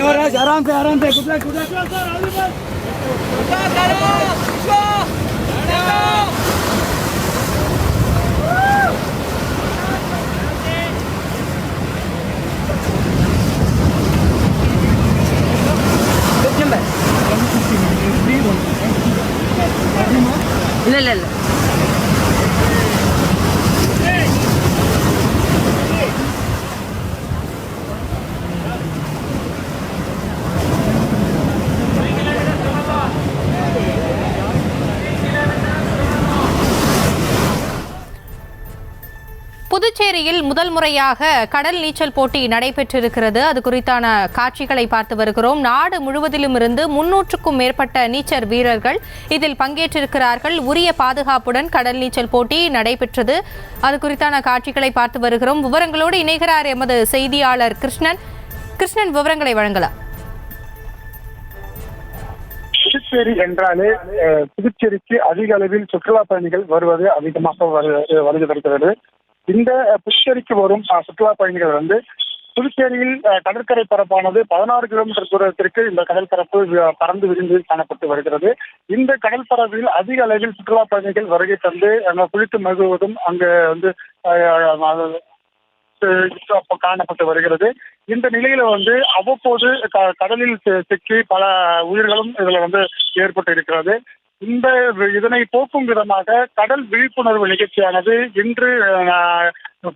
No rush, आराम से good luck. இல்ல புதுச்சேரியில் முதல் முறையாக கடல் நீச்சல் போட்டி நடைபெற்றிருக்கிறது. அது குறித்தான காட்சிகளை பார்த்து வருகிறோம். நாடு முழுவதிலும் இருந்து 300க்கும் மேற்பட்ட நீச்சல் வீரர்கள் இதில் பங்கேற்றிருக்கிறார்கள். உரிய பாதுகாப்புடன் கடல் நீச்சல் போட்டி நடைபெற்றது. அது குறித்தான காட்சிகளை பார்த்து வருகிறோம். விவரங்களோடு இணைகிறார் எமது செய்தியாளர் கிருஷ்ணன். விவரங்களை வழங்கலாம். புதுச்சேரி என்றாலே புதுச்சேரிக்கு அதிக அளவில் சுற்றுலா பயணிகள் வருவது அதிகமாக வருகை வருகிறது. இந்த புதுச்சேரிக்கு வரும் சுற்றுலா பயணிகள் புதுச்சேரியில் கடற்கரை பரப்பானது 16 கிலோமீட்டர் தூரத்திற்கு இந்த கடல் பரப்பு பறந்து விரிந்து காணப்பட்டு வருகிறது. இந்த கடல் பரப்பில் அதிக அளவில் சுற்றுலா பயணிகள் வருகை தந்து அங்கே குளித்து மகிழ்வதும் அங்கு காணப்பட்டு வருகிறது. இந்த நிலையில அவ்வப்போது கடலில் சிக்கி பல உயிர்களும் இதுல ஏற்பட்டு இருக்கிறது. இதனை போக்கும் விதமாக கடல் விழிப்புணர்வு நிகழ்ச்சியானது இன்று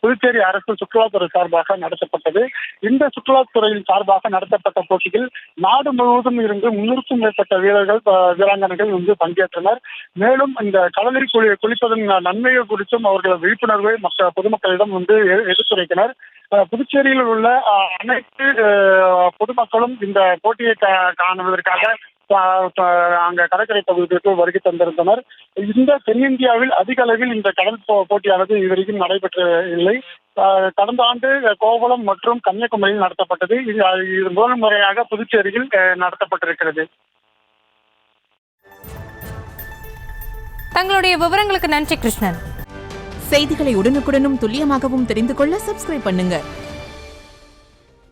புதுச்சேரி அரசு சுற்றுலாத்துறை சார்பாக நடத்தப்பட்டது. இந்த சுற்றுலாத்துறையின் சார்பாக நடத்தப்பட்ட போட்டியில் நாடு முழுவதும் இருந்து 300க்கும் மேற்பட்ட வீராங்கனைகள் பங்கேற்றனர். மேலும் இந்த கடலில் குளிப்பதன் நன்மைகள் குறித்தும் அவர்கள் விழிப்புணர்வை பொதுமக்களிடம் எடுத்துரைத்தனர். புதுச்சேரியில் உள்ள அனைத்து பொதுமக்களும் இந்த போட்டியை காணுவதற்காக அங்க கடற்கரை பகுதிக்கு வருகை தந்திருந்தனர். இந்த தென்னிந்தியாவில் அதிக அளவில் இந்த கடல் போட்டியானது இதுவரைக்கும் நடைபெற்றதில்லை. கடந்த ஆண்டு கோவளம் மற்றும் கன்னியாகுமரியில் நடத்தப்பட்டது. இது முதல் முறையாக புதுச்சேரியில் நடத்தப்பட்டிருக்கிறது. தங்களுடைய விவரங்களுக்கு நன்றி கிருஷ்ணன். செய்திகளை உடனுக்குடனும் துல்லியமாகவும் தெரிந்து கொள்ள சப்ஸ்கிரைப் பண்ணுங்க.